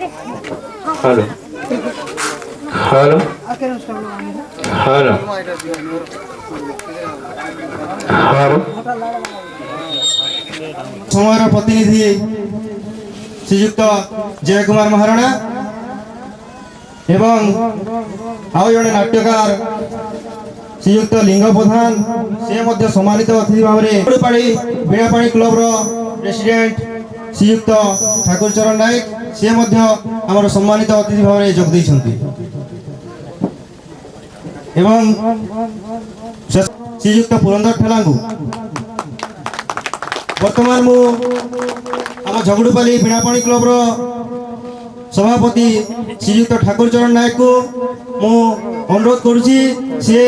Hello hello hello hello समयर प्रतिनिधि श्रीयुक्त जय कुमार महाराणा एवं आउ जड़े नाट्यकार श्रीयुक्त लिंग प्रधान से सम्मानित अतिथि भाव में बीणापाणी क्लब प्रेसिडेंट श्रीयुक्त ठाकुर चरण नायक से आमर सम्मानित अतिथि भाव में जोग एवं श्रीयुक्त पुरंदर ठेला बर्तमान मु आम झगड़ूपाली बीणापाणी क्लब सभापति श्रीयुक्त ठाकुर चरण नायक को मु अनुरोध करुची से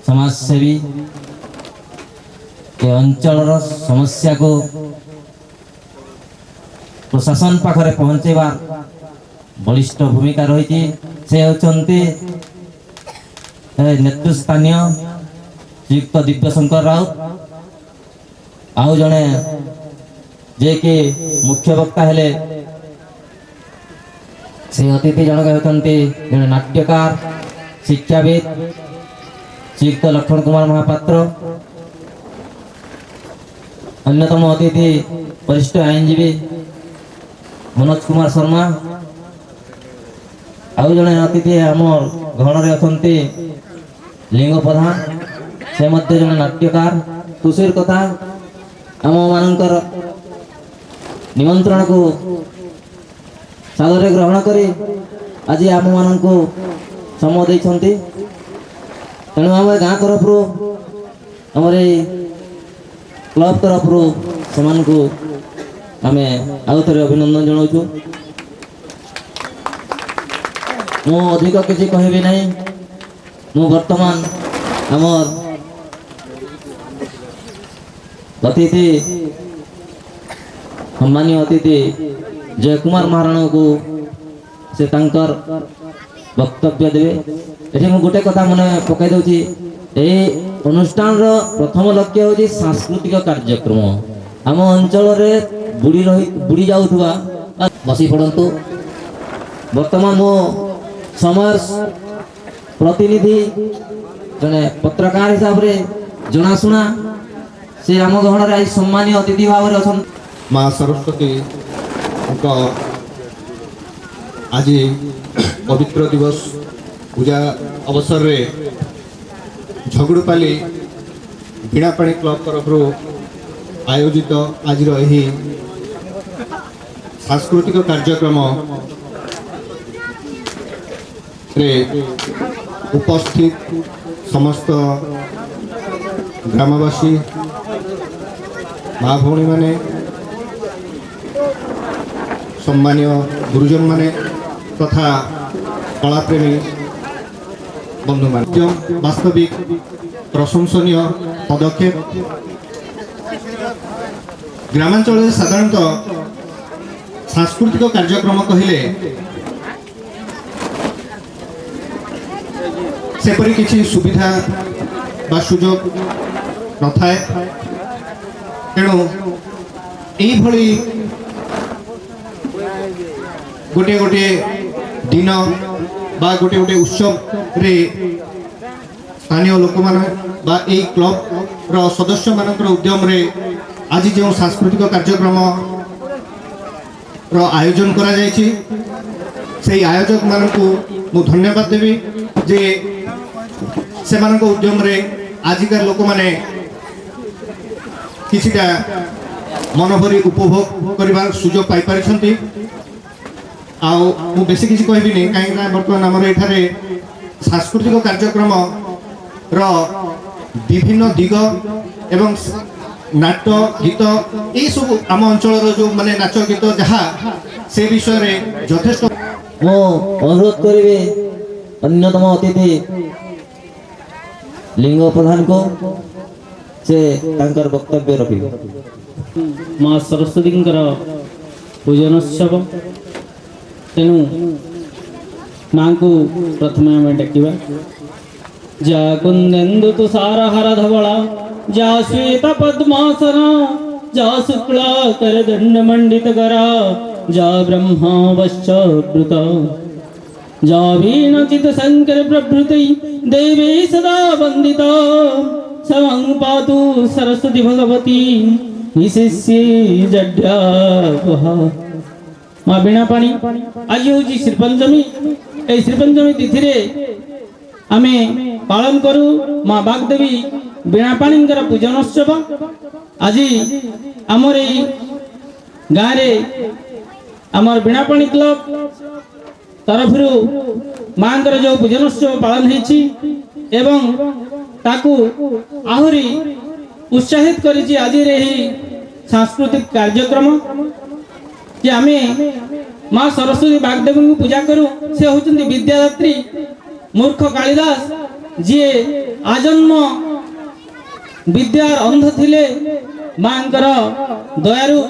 समाजसेवी ए अंचल समस्या को प्रशासन पाखरे पहुंचेबार बलिष्ठ भूमिका रही से होचंती नेतृस्थानीय श्रीयुक्त दिव्यशंकर राउत आउ जड़े जे कि मुख्य वक्ता हेले से अतिथि जनक होती जड़े नाट्यकार शिक्षाविद श्रीयुक्त लक्ष्मण कुमार महापात्र अन्यतम अतिथि वरिष्ठ आईनजीवी मनोज कुमार शर्मा आउ जड़े अतिथि आम घर में अच्छा लिंग प्रधान से मध्य जड़े नाट्यकार खुशीर कथा आम मानकर निमंत्रण को सादरे ग्रहण करी आज आम मान को समय देते तेणु आम गाँ तरफ आम क्लब तरफ से आम आउ थे अभिनंदन जनाऊँ मु अधिक किसी कहबी नहीं मु वर्तमान आमर अतिथि सम्मानीय अतिथि जय कुमार महाराणा को से तांकर वक्तव्य देवे ये मुझे गोटे कथा मन पकई दूसरी अनुष्ठान प्रथम लक्ष्य हूँ सांस्कृतिक कार्यक्रम आम अंचल बुड़ी जाऊा बसी पड़तु वर्तमान मो समय प्रतिनिधि जड़े पत्रकार हिसाब से जनाशुना से आम घर आज सम्मानीय अतिथि भाव में अच्छा माँ सरस्वती आज पवित्र दिवस पूजा अवसर रे झगड़ूपाली बीणापाणी क्लब तरफ आयोजित आज सांस्कृतिक कार्यक्रम रे उपस्थित समस्त ग्रामवासी माँ भौणी माने सम्मानीय गुरुजन माने तथा कलाप्रेमी बंधु मान वास्तविक प्रशंसनीय पदक्षेप ग्रामांचल साधारणतः सांस्कृतिक कार्यक्रम कहले सेपरी किसी सुविधा बा सुजोग न थाए तेणु यही गोटे गोटे दिन बा गोटे गोटे उत्सव रे स्थानीय लोक मान बा ए क्लब रो सदस्य मानकर उद्यम रे आज जो सांस्कृतिक कार्यक्रम रो आयोजन करा जायछि से आयोजक मान को मु धन्यवाद देवी जे से मान को उद्यम रे आजिका लोक माने किछिटा मनभरी उपभोग करबार सुजोग पाई पारिछंती आउ बेसी किसी कहबी कहीं बर्तमान आम ये सांस्कृतिक कार्यक्रम विभिन्न दिग एवं नाट गीत ये सब आम अंचल जो माने नाच गीत जहाँ से विषय रे यथेष्ट मो अनुरोध करी अन्यतम अतिथि लिंग प्रधान को से वक्तव्य रखी माँ सरस्वती पूजनोत्सव तेणु माँ को प्रथम आम डाकवा जा कुंदेन्दु तुषार हर धवला जा श्वेत पद्मासन जा शुक्ला कर दंड मंडित करा जा ब्रह्मा वश्चवृत जा वीणचित शंकर प्रभृति देवी सदा वंदिता सवं पातु सरस्वती भगवती निशिष्ये जड्यावहा। माँ बीणा पाणी आज हूँ श्रीपंचमी। ए श्रीपंचमी तिथि रे आमे पालन करू माँ बागदेवी बीणा पाणी पूजनोत्सव। आज आमर गाँव रे आमर बीणा पाणी क्लब तरफ माँ जो पूजनोत्सव पालन होती एवं ताकू आहरी उत्साहित करिछि आज सांस्कृतिक कार्यक्रम जे आमे माँ सरस्वती बागदेवी को पूजा करूँ। से होचंदी विद्यादात्री मूर्ख कालिदास जी आजन्म विद्यार अंध थिले मांकर दयारु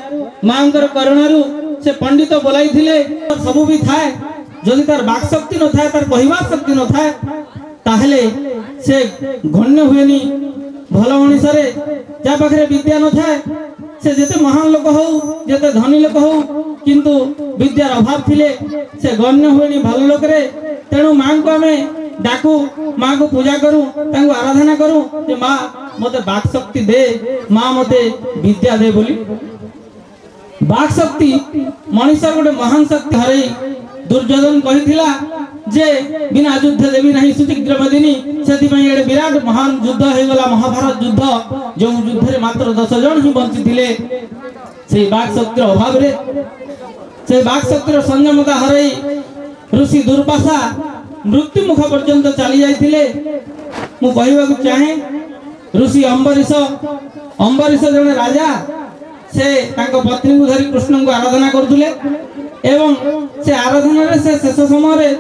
मांकर करुणारु से पंडित बोलाई थिले। सबु भी थाए जदि तार बाक शक्ति न थाए तार कहवा शक्ति न थाए ताहले से गण्य हुएनी भल मनुष्य जा पाखे विद्या न थाए से जेते महान लोक हो जेते धनी लोक हो किंतु विद्यार अभाव थिले से गण्य हुएनी भल लोक रे। तेणु मां को आमे डाकू मां को पूजा करूं तांको आराधना करूं जे मां मते बाक शक्ति दे मां मते विद्या दे बोली। बाक शक्ति मनुष्य गोटे महान शक्ति हरई दुर्योधन कहिथिला जे बिना युद्ध देवी नहीं सुशीघ्र मदिनी सेति पई एडे विराट महान युद्ध हे गला महाभारत युद्ध जो युद्ध रे मात्र 10 जन ही बंची थिले। से बाक शक्ति अभाव रे से बाक शक्ति संयमता हरई ऋषि दुर्वासा मृत्यु मुख पर्यंत चली जाइथिले। मु कहबाकू चाहे ऋषि अंबरीश जने राजा से तांको पत्नी को धरी कृष्ण को आराधना करथुले एवं से आराधना रे से शेष समय रे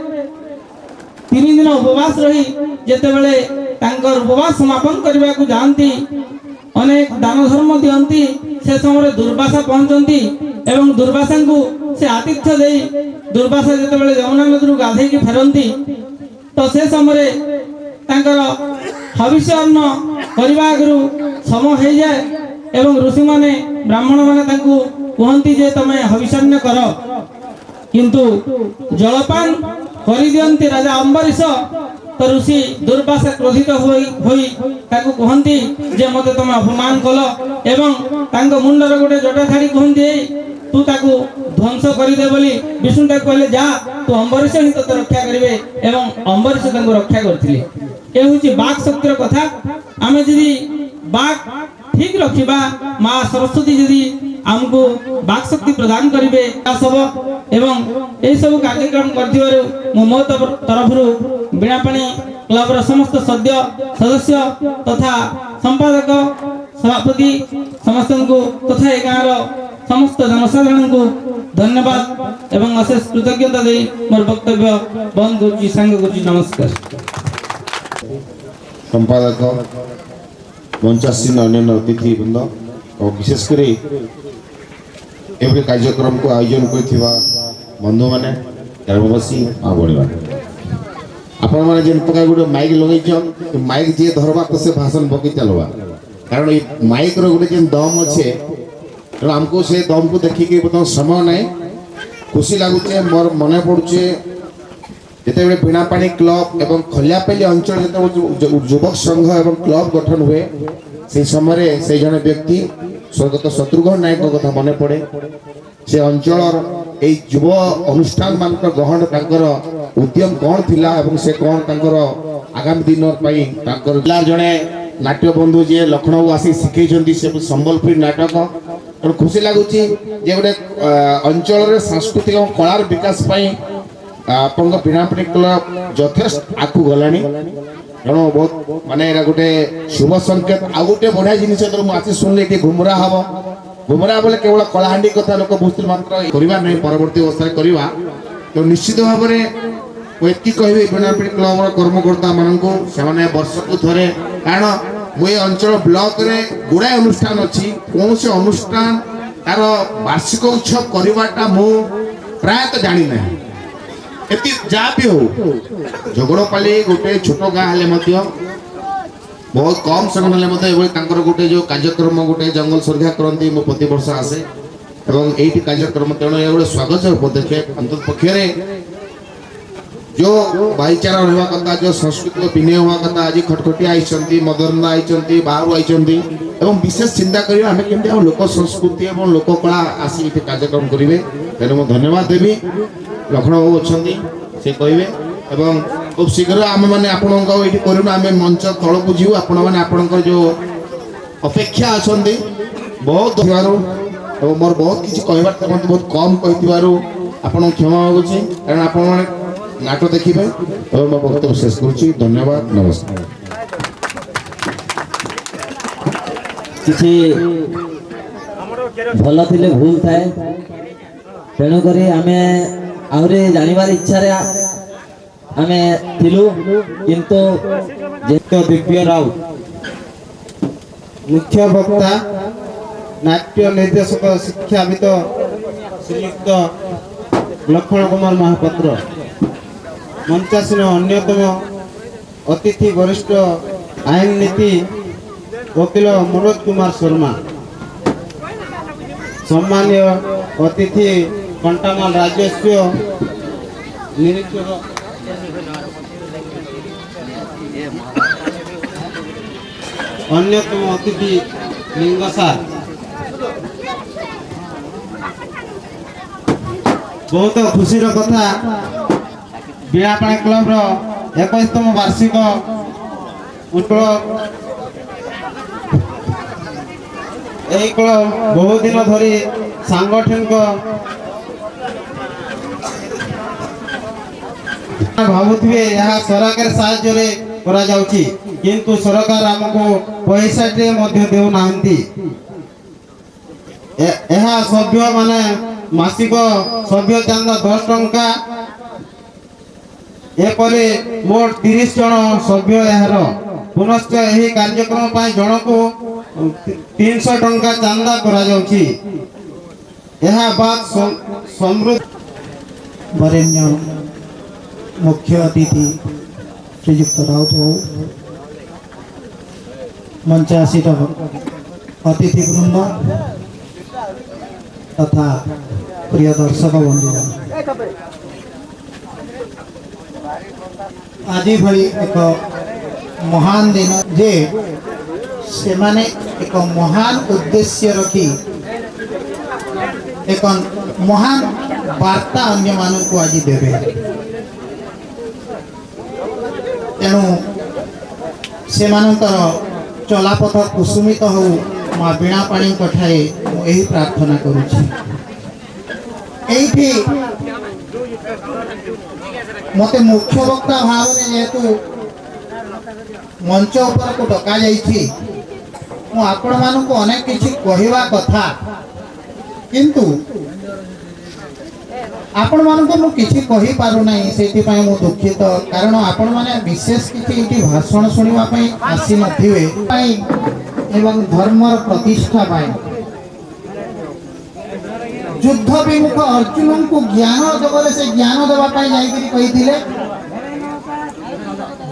3 दिन उपवास रही जेते बेले तांकर उपवास समापन करबा को जानती अनेक दान धर्म दियंती से समय रे दुर्वासा पहुंचंती एवं दुर्वासा को से आतिथ्य देई दुर्वासा जेते बेले यमुना नदी गाधे की फेरंती तो से समय रे तांकर हविष्य अन्न करबा आगरु समय हो जाए एवं ऋषि माने ब्राह्मण माने तांको कहंती जे तमे हविष्यान्न कर किंतु जलपान करि दियंती राजा अंबरीश। तो ऋषि दुर्वासा क्रोधित होई ताको कहंती जे मते तमे अपमान कल एवं तांको मुंडर गोटे जटा छाड़ी कहंती तू ताको ध्वंस करि दे बोली विष्णु ताको कहले जा तू अंबरीश ही तो रक्षा करिवे एवं अंबरीश ताको रक्षा करथिले। ए होची बाक शक्तिर कथा। आमे जदी बाक ठीक रखिबा माँ सरस्वती यदि आमको बाक शक्ति प्रदान करेंगे सब एवं यही सब कार्यक्रम कर मो तरफ बीणा पाणी क्लब समस्त सदस्य तथा संपादक सभापति समस्त को तथा ए गाँव समस्त जनसाधारण को धन्यवाद एवं अशेष कृतज्ञता दे मोर वक्तव्य बंद करुच्ची सांग करुच्ची। नमस्कार। संपादक मंचासीन अन्य अतिथि वृंद और विशेषकर एवं कार्यक्रम को आयोजन कर बंधु मैंने ग्रामवासी माँ बढ़िया आपण मैंने जेन प्रकार गोटे माइक लगे माइक जी धरवा तो से भाषण पकई चलवा कारण ये माइक रो गोटे जेन दम अच्छे तेणु आमको से दम को देखिक बर्तमान समय ना खुशी लगुचे मोर मन पड़ुचे जिते बीणा पाणी क्लब एवं खलियापल्ली अंचल जो युवक संघ एवं क्लब गठन हुए से समय से जने व्यक्ति स्वर्गत शत्रुघ्न नायक कथा मन पड़े से अंचल युव अनुष्ठान मान ग्रहण तांकर उद्यम कौन थिला एवं से कौन तांकर आगामी दिन जड़े नाट्य बंधु जी लखनऊ आसी शिखई से संबलपुरी नाटक तेणु खुशी लगुच गोटे अंचल सांस्कृतिक और कलार विकास आपण बीणा पाणी क्लब यथेष्ट आगू गला तेणु बहुत माने गोटे शुभ संकेत आ गोटे बढ़िया जिनिस मुझे शुणिले कि घुमरा हम घुमरा बोले केवल कलाहांडी कथा लोक बुझते मात्र करवा नहीं परवर्ती अवस्था करवा तो निश्चित भाव में एति कह बीणा पाणी क्लब कर्मकर्ता मानक से वर्ष को थे कारण मुझे अंचल ब्लॉक रे गुड़ाए अनुष्ठान अच्छी कौन से अनुष्ठान तार वार्षिक उत्सव करवाटा मु प्रायतः जानी ना एति जहाँ भी हो झगड़पाली गोटे छोट गाँ हेले बहुत कम समय गोटे जो कार्यक्रम गोटे जंगल सर्घा करती प्रति वर्ष आसे এবং এইটি কার্যক্রম তেণু এ গোটে স্বাগত পদক্ষেপ অন্তত পক্ষে जो भाईचारा रहा कथा जो संस्कृति को विनय हुआ कथा आज खटखटिया आई मदरना आई बाहर आई विशेष चिंता करें आम केमती लोक संस्कृति और लोक कला आसी कार्यक्रम करेंगे तेणु मुझे धन्यवाद देवी लक्ष्मण बाबू अच्छा से कहे खूब शीघ्र आम मैंने आपण करूँ आम मंच तल को जीव आपण मैंने आपण जो अपेक्षा अच्छा बहुत मोर बहुत किसी कहबार मत बहुत कम कही आपन क्षमा मांगुची कारण आपण मैंने नाटक देखिए और मैं वक्तव्य शेष करुच्ची धन्यवाद नमस्कार किसी भल थिले भूल थाए तेणुक आमे आहरी जानिबार इच्छा रे आमे थिलु किंतु जेतो दिव्य राव मुख्य वक्ता नाट्य निर्देशक शिक्षाविद श्रीयुक्त लक्ष्मण कुमार महापात्र मंचासीन अन्यतम अतिथि वरिष्ठ आईन नीति वकील मनोज कुमार शर्मा सम्मानीय अतिथि कंटामाल राजस्व निरीक्षक अन्यतम अतिथि लिंगसार बहुत खुशी कथा बीणापाणी क्लब 21तम वार्षिक उत्कल यही क्लब बहुत दिन धरी सांगठनिक भावुवे यहाँ सरकार साहाय्य करा जाउची किंतु सरकार हमको पैसा टे मध्य देउ नांती यहाँ सभ्य माने मासिक सभ्य चांदा 10 टंका एपरे मोट 30 जन सभ्य यार पुनश्च यही कार्यक्रम पाई जन को 300 टंका चांदा करा जाउची यह बात समृद्ध वरेण्य मुख्य अतिथि श्रीयुक्त राउत बाबू मंचासीन अतिथि वृंद तथा प्रिय दर्शक बंधु आज भली एक महान दिन जे से माने एक महान उद्देश्य रखी एक महान वार्ता अन्य मानू को आज देवे तेणु से चलापथ कुसुमित हो माँ बीणापाणी ठारे यही प्रार्थना करुछि मते मुख्य वक्ता भाव में जेहेतु मंच ऊपर को डका जाइछि मु आपण मानू को अनेक किछि कहिबा कथा किंतु आपण मानू को मु किछि कहि पारु नाही सेति पय मु दुखित कारण आपण माने विशेष किछि इति भाषण सुनिबा पय आसी नथिवे पय एवं धर्मर प्रतिष्ठा पय युद्ध विमुख अर्जुन को ज्ञान जगरे से ज्ञान देवा पाई जाई कही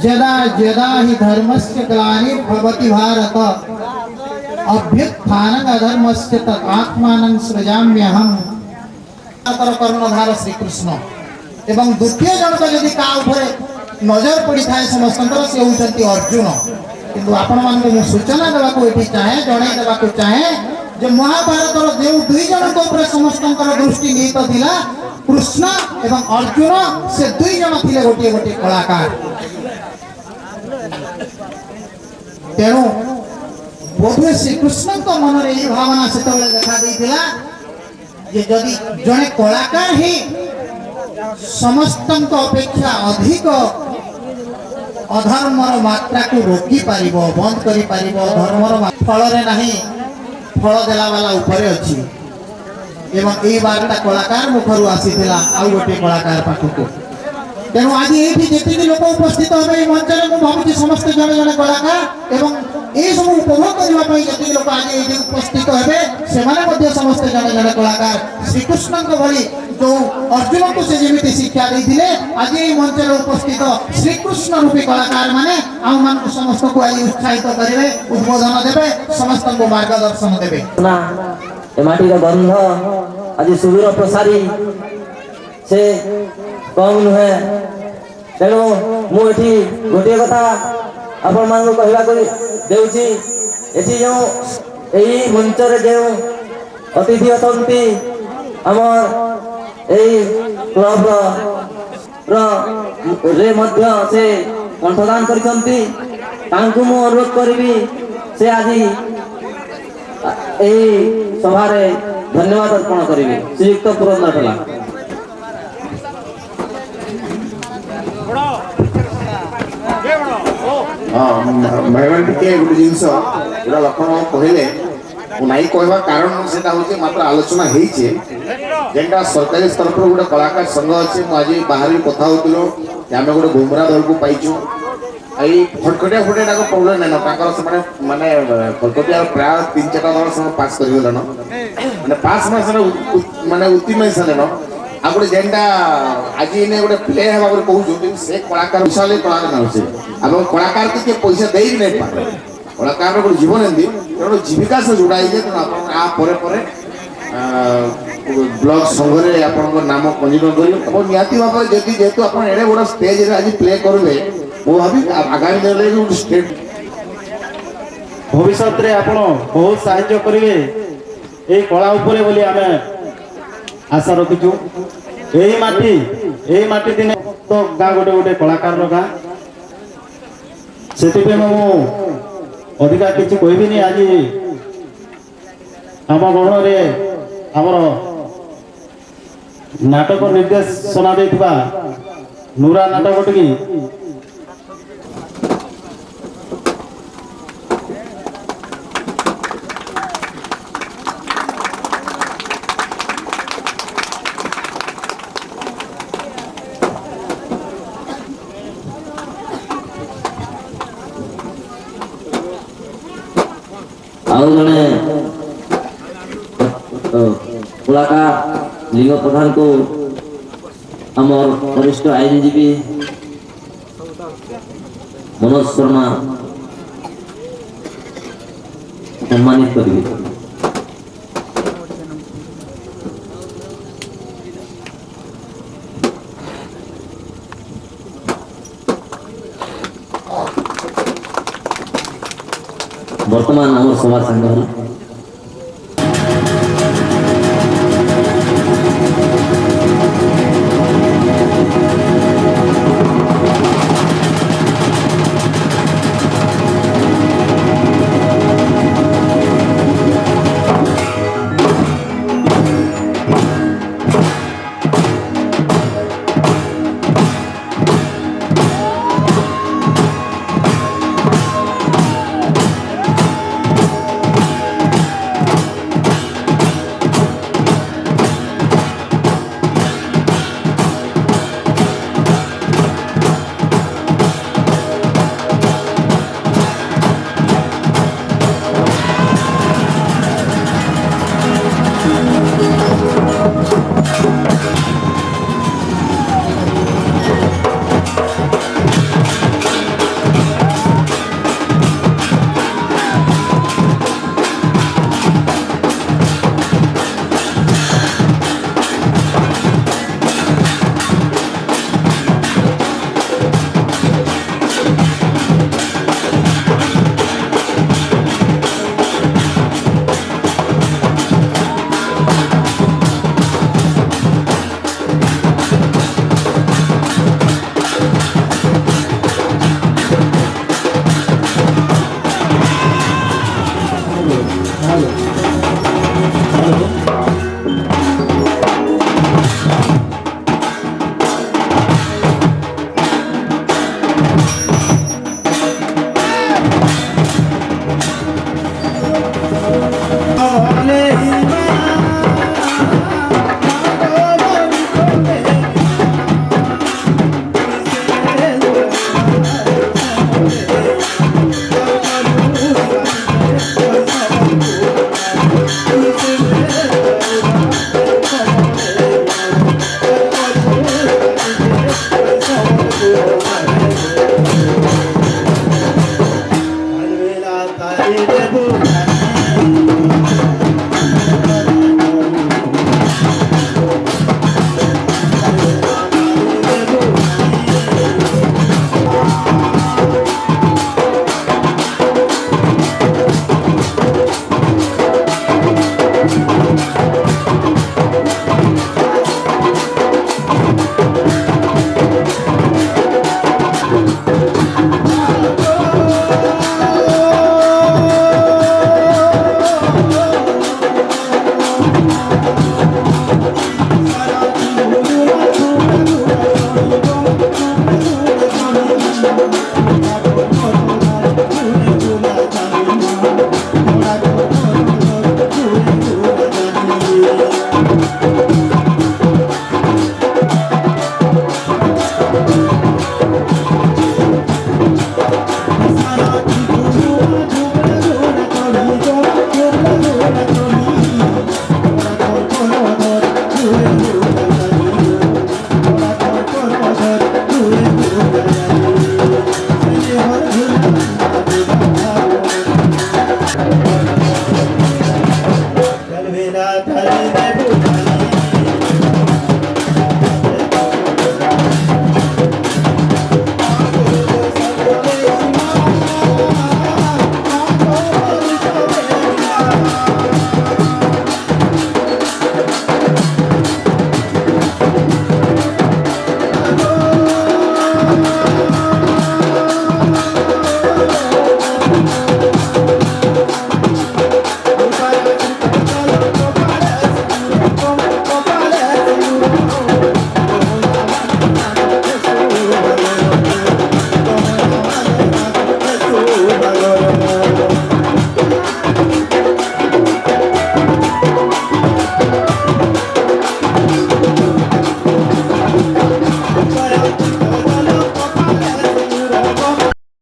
जदा जदा ही धर्मस्य ग्लानिर्भवति भारत अभ्युत्थानम् अधर्मस्य तदात्मानं सृजाम्यहम् कर्णधार श्री कृष्ण एवं द्वितीय जनक यदि का ऊपर नजर पड़ी थाए समस्तंकर से होउचंती अर्जुन किंतु आपण मान सूचना देवा को एठी चाहे जणे देवा को चाहे जे महाभारत जो 2 जन ऊपर समस्तंकर दृष्टि निहित थिला कृष्ण एवं अर्जुन से 2 जन थिले गोटे गोटे कलाकार तेणु बोधे श्री कृष्ण को मन रे ये भावना से तले देखा देथिला जे जदि जने कलाकार ही समस्तंक अपेक्षा अधिक अधर्मर मात्रा को रोकी पारिबो बंद करि पारिबो धर्मर फल रे नहीं फल देला वाला ऊपर अच्छी एवं ये बारटा कलाकार मुखर आसीला आउ गोटे कलाकार पाखक तेणु आज ये जितने लोक उपस्थित हे मंच में भावी समस्त जन जन कलाकार एवं ये सब उपभोग करने जी लोक आज ये उपस्थित हे समस्त जन जन कलाकार श्रीकृष्ण भली जो अर्जुन को से जमी शिक्षा देते आज ये मंच में उपस्थित श्रीकृष्ण रूपी कलाकार माने आम मान समस्त को आज उत्साहित करेंगे उद्बोधन देवे समस्त को मार्गदर्शन देवे ଏ ମାଟିର ଗନ୍ଧ ଆଜି ସୁଦୂର ପ୍ରସାରୀ ସେ କମ୍ ନୁହେଁ। ତେଣୁ ମୁଁ ଏଠି ଗୋଟିଏ କଥା ଆପଣମାନଙ୍କୁ କହିବାକୁ ଦେଉଛି, ଏଠି ଯେଉଁ ଏହି ମଞ୍ଚରେ ଯେଉଁ ଅତିଥି ଅଛନ୍ତି ଆମର ଏହି କ୍ଲବ୍ରେ ମଧ୍ୟ ସେ କଣ୍ଠଦାନ କରିଛନ୍ତି। ତାଙ୍କୁ ମୁଁ ଅନୁରୋଧ କରିବି ସେ ଆଜି ଏହି ସଭାରେ ଧନ୍ୟବାଦ ଅର୍ପଣ କରିବେ। ଶ୍ରୀଯୁକ୍ତ ପୁରନ୍ଦର ଠେଲା। ଭାଇମାନେ ଟିକେ ଗୋଟେ ଜିନିଷ ଏଇଟା ଲକ୍ଷଣ କହିଲେ ମୁଁ ନାଇଁ କହିବା କାରଣ ସେଟା ହଉଛି ମାତ୍ର ଆଲୋଚନା ହେଇଛି ଯେନ୍ଟା ସରକାରୀ ତରଫରୁ ଗୋଟେ କଳାକାର ସଂଘ ଅଛି। ମୁଁ ଆଜି ବାହାରେ କଥା ହଉଥିଲୁ ଯେ ଆମେ ଗୋଟେ ଘୁମରା ଦଳକୁ ପାଇଛୁ। ଏଇ ଖଟଖଟିଆ ଫଟେଟାକ ପ୍ରୋବ୍ଲେମ୍ ନାଇଁ ତାଙ୍କର ସେମାନେ ମାନେ ଖଟଖଟିଆ ପ୍ରାୟ 3-4ଟା ଦଳ ସେମାନେ ପାସ୍ କରିଗଲେନ ମାନେ ପାସ୍ ମାନେ ଉତ୍ତୀର୍ଣ୍ଣ ହେଇସାରିଲେନ। ଆଉ ଗୋଟେ ଯେନ୍ଟା ଆଜି ଏନେ ଗୋଟେ ପ୍ଲେ ହେବା ବୋଲି କହୁଛୁ କିନ୍ତୁ ସେ କଳାକାର ବିଶାଳ କଳାକାର ଅଛି ଏବଂ କଳାକାର କିଏ ପଇସା ଦେଇ ନାଇଁ ପାରେ। କଳାକାର ଗୋଟେ ଜୀବନ ଏମିତି ଗୋଟେ ଜୀବିକା ସହ ଯୋଡ଼ା ହେଇଯାଏ। ତେଣୁ ଆପଣ ଆ ପରେ ପରେ ବ୍ଲକ ସଂଘରେ ଆପଣଙ୍କ ନାମ ପଞ୍ଜୀକରଣ କରିବେ ଏବଂ ନିହାତି ଭାବରେ ଯଦି ଯେହେତୁ ଆପଣ ଏଡ଼େ ବଡ଼ ଷ୍ଟେଜରେ ଆଜି ପ୍ଲେ କରିବେ ମୁଁ ଭାବି ଆଗାମୀ ଦିନରେ ଗୋଟେ ଷ୍ଟେଟ୍ ଭବିଷ୍ୟତରେ ଆପଣ ବହୁତ ସାହାଯ୍ୟ କରିବେ এই କଳା ଉପରେ ବୋଲି ଆମେ ଆଶା ରଖିଛୁ। এই ମାଟି ଦିନେ ତ ଗାଁ ଗୋଟେ ଗୋଟେ କଳାକାରର ଗାଁ। ସେଥିପାଇଁ ମୁଁ ଅଧିକା କିଛି କହିବିନି। ଆଜି ଆମ ଗହଣରେ ଆମର ନାଟକ ନିର୍ଦ୍ଦେଶନା ଦେଇଥିବା ନୂରା ନାଟକଟି ଆଉ ଜଣେ କଳାକାର ଲିଙ୍ଗ ପ୍ରଧାନକୁ ଆମର ବରିଷ୍ଠ ଆଇନଜୀବୀ ମନୋଜ ଶର୍ମା ସମ୍ମାନିତ କରିବେ। ବର୍ତ୍ତମାନ ଆମର ସଭା ସାଙ୍ଗ ହେଲା Kalvina